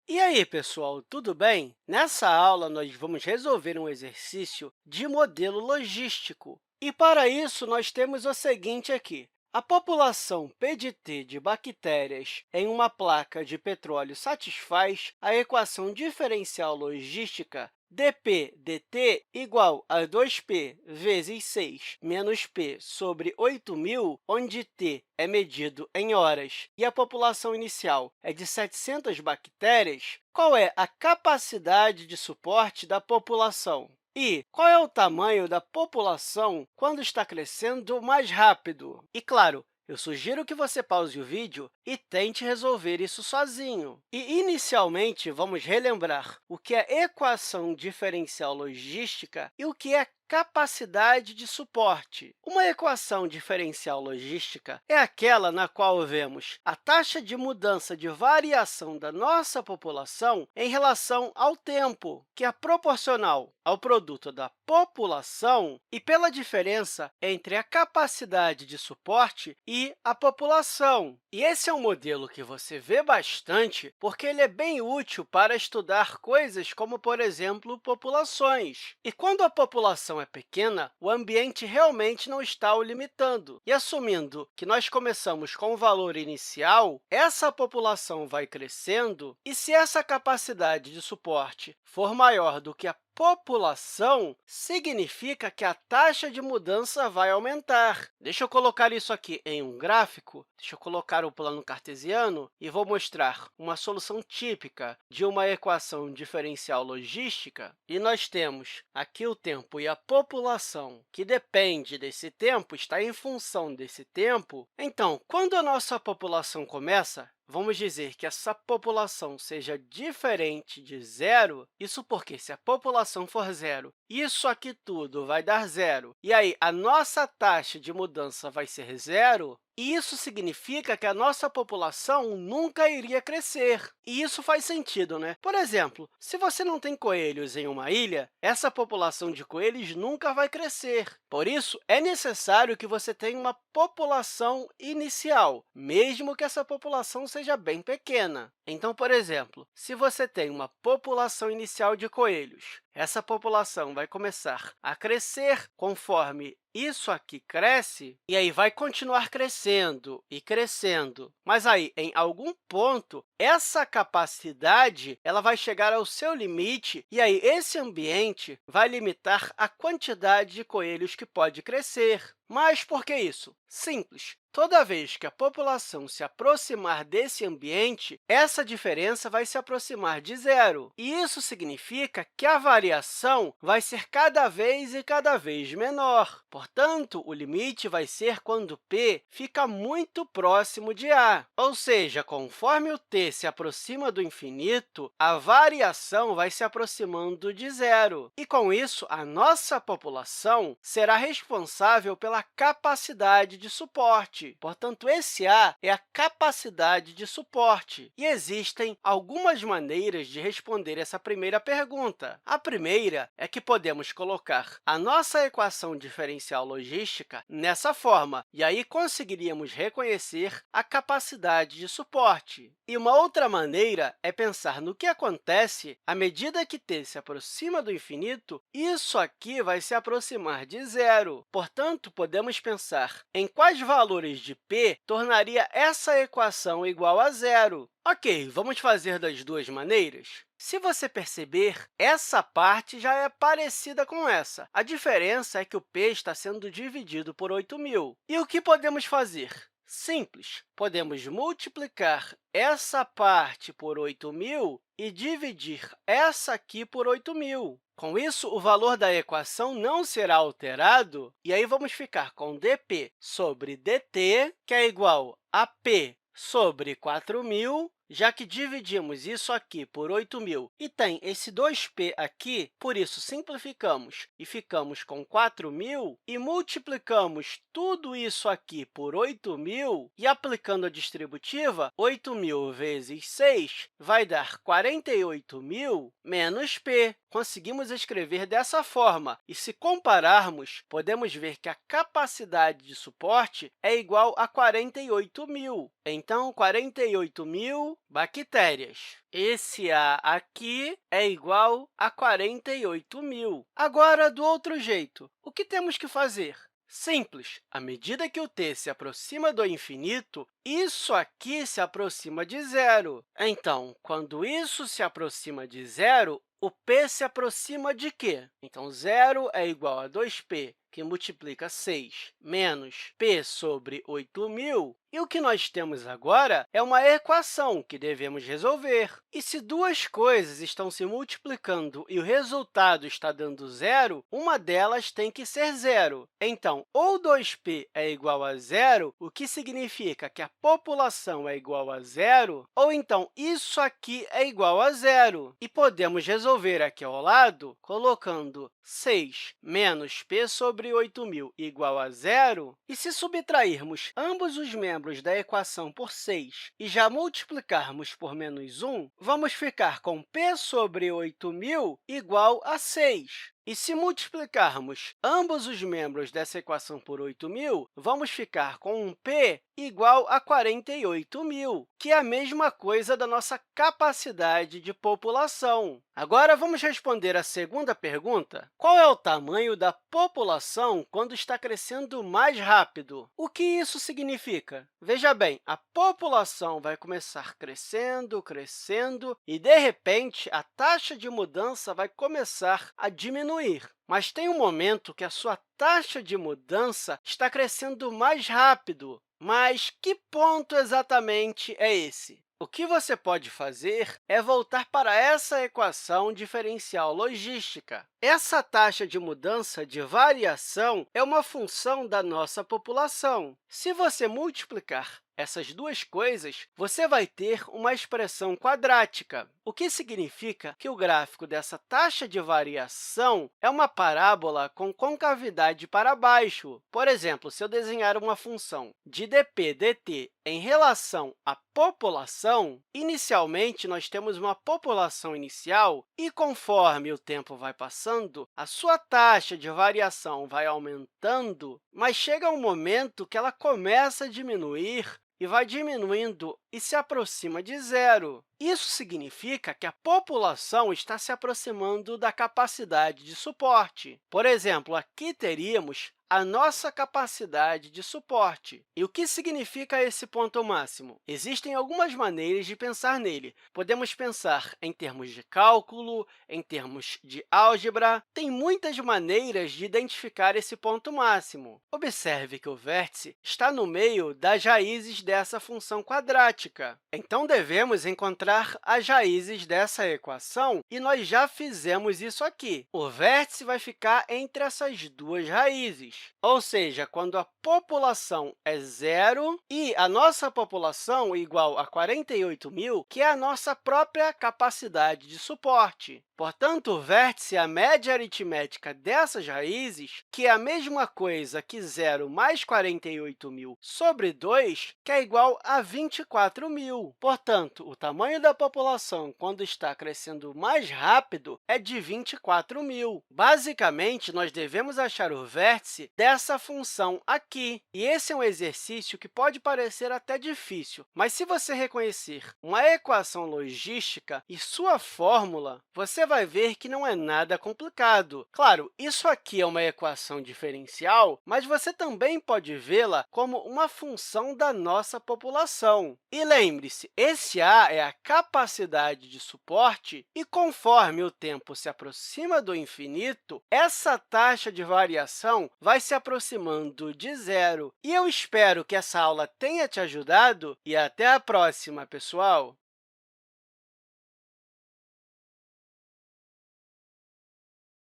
E aí, pessoal, tudo bem? Nessa aula, nós vamos resolver um exercício de modelo logístico. E, para isso, nós temos o seguinte aqui. A população P de T de bactérias em uma placa de petróleo satisfaz a equação diferencial logística dP dt igual a 2p vezes 6 menos p sobre 8.000, onde t é medido em horas e a população inicial é de 700 bactérias, qual é a capacidade de suporte da população? E qual é o tamanho da população quando está crescendo mais rápido? E, claro, eu sugiro que você pause o vídeo e tente resolver isso sozinho. E, inicialmente, vamos relembrar o que é equação diferencial logística e o que é capacidade de suporte. Uma equação diferencial logística é aquela na qual vemos a taxa de mudança de variação da nossa população em relação ao tempo, que é proporcional ao produto da população e pela diferença entre a capacidade de suporte e a população. E esse é um modelo que você vê bastante porque ele é bem útil para estudar coisas como, por exemplo, populações. E quando a população é pequena, o ambiente realmente não está o limitando. E assumindo que nós começamos com um valor inicial, essa população vai crescendo, e se essa capacidade de suporte for maior do que a população, significa que a taxa de mudança vai aumentar. Deixa eu colocar isso aqui em um gráfico. Deixa eu colocar o plano cartesiano e vou mostrar uma solução típica de uma equação diferencial logística. E nós temos aqui o tempo e a população, que depende desse tempo, está em função desse tempo. Então, quando a nossa população começa, vamos dizer que essa população seja diferente de zero, isso porque, se a população for zero, isso aqui tudo vai dar zero, e aí a nossa taxa de mudança vai ser zero, e isso significa que a nossa população nunca iria crescer. E isso faz sentido, né? Por exemplo, se você não tem coelhos em uma ilha, essa população de coelhos nunca vai crescer. Por isso, é necessário que você tenha uma população inicial, mesmo que essa população seja bem pequena. Então, por exemplo, se você tem uma população inicial de coelhos, essa população vai começar a crescer conforme isso aqui cresce, e aí vai continuar crescendo e crescendo. Mas aí, em algum ponto, essa capacidade ela vai chegar ao seu limite, e aí esse ambiente vai limitar a quantidade de coelhos que pode crescer. Mas por que isso? Simples. Toda vez que a população se aproximar desse ambiente, essa diferença vai se aproximar de zero. E isso significa que a variação vai ser cada vez menor. Portanto, o limite vai ser quando p fica muito próximo de a. Ou seja, conforme o t se aproxima do infinito, a variação vai se aproximando de zero. E, com isso, a nossa população será responsável pela capacidade de suporte. Portanto, esse a é a capacidade de suporte. E existem algumas maneiras de responder essa primeira pergunta. A primeira é que podemos colocar a nossa equação diferencial logística nessa forma, e aí conseguiríamos reconhecer a capacidade de suporte. E uma outra maneira é pensar no que acontece à medida que t se aproxima do infinito, isso aqui vai se aproximar de zero. Portanto, podemos pensar em quais valores de p tornaria essa equação igual a zero. Ok, vamos fazer das duas maneiras? Se você perceber, essa parte já é parecida com essa. A diferença é que o p está sendo dividido por 8.000. E o que podemos fazer? Simples. Podemos multiplicar essa parte por 8.000 e dividir essa aqui por 8.000. Com isso, o valor da equação não será alterado, e aí vamos ficar com dp sobre dt, que é igual a p sobre 4.000, já que dividimos isso aqui por 8.000 e tem esse 2p aqui, por isso simplificamos e ficamos com 4.000 e multiplicamos tudo isso aqui por 8.000 e, aplicando a distributiva, 8.000 vezes 6 vai dar 48.000 menos p. Conseguimos escrever dessa forma, e se compararmos, podemos ver que a capacidade de suporte é igual a 48.000. Então, 48.000 mil bactérias. Esse A aqui é igual a 48.000. Agora, do outro jeito, o que temos que fazer? Simples. À medida que o t se aproxima do infinito, isso aqui se aproxima de zero. Então, quando isso se aproxima de zero, o p se aproxima de quê? Então, zero é igual a 2p, que multiplica 6, menos p sobre 8.000. E o que nós temos agora é uma equação que devemos resolver. E se duas coisas estão se multiplicando e o resultado está dando zero, uma delas tem que ser zero. Então, ou 2p é igual a zero, o que significa que a população é igual a zero, ou então isso aqui é igual a zero. E podemos resolver aqui ao lado colocando 6 menos p sobre 8.000 igual a zero. E se subtrairmos ambos os membros da equação por 6 e já multiplicarmos por menos 1, vamos ficar com p sobre 8.000 igual a 6. E se multiplicarmos ambos os membros dessa equação por 8.000, vamos ficar com um p igual a 48.000, que é a mesma coisa da nossa capacidade de população. Agora, vamos responder a segunda pergunta. Qual é o tamanho da população quando está crescendo mais rápido? O que isso significa? Veja bem, a população vai começar crescendo, crescendo, e, de repente, a taxa de mudança vai começar a diminuir. Mas tem um momento que a sua taxa de mudança está crescendo mais rápido. Mas que ponto exatamente é esse? O que você pode fazer é voltar para essa equação diferencial logística. Essa taxa de mudança de variação é uma função da nossa população. Se você multiplicar essas duas coisas, você vai ter uma expressão quadrática, o que significa que o gráfico dessa taxa de variação é uma parábola com concavidade para baixo. Por exemplo, se eu desenhar uma função de dp dt em relação à população, inicialmente, nós temos uma população inicial e, conforme o tempo vai passando, a sua taxa de variação vai aumentando, mas chega um momento que ela começa a diminuir e vai diminuindo e se aproxima de zero. Isso significa que a população está se aproximando da capacidade de suporte. Por exemplo, aqui teríamos a nossa capacidade de suporte. E o que significa esse ponto máximo? Existem algumas maneiras de pensar nele. Podemos pensar em termos de cálculo, em termos de álgebra. Tem muitas maneiras de identificar esse ponto máximo. Observe que o vértice está no meio das raízes dessa função quadrática. Então, devemos encontrar as raízes dessa equação, e nós já fizemos isso aqui. O vértice vai ficar entre essas duas raízes. Ou seja, quando a população é zero e a nossa população igual a 48.000, que é a nossa própria capacidade de suporte. Portanto, o vértice é a média aritmética dessas raízes, que é a mesma coisa que zero mais 48.000 sobre 2, que é igual a 24.000. Portanto, o tamanho da população, quando está crescendo mais rápido, é de 24.000. Basicamente, nós devemos achar o vértice dessa função aqui. E esse é um exercício que pode parecer até difícil, mas se você reconhecer uma equação logística e sua fórmula, você vai ver que não é nada complicado. Claro, isso aqui é uma equação diferencial, mas você também pode vê-la como uma função da nossa população. E lembre-se, esse A é a capacidade de suporte, e conforme o tempo se aproxima do infinito, essa taxa de variação vai se aproximando de zero. E eu espero que essa aula tenha te ajudado, e até a próxima, pessoal!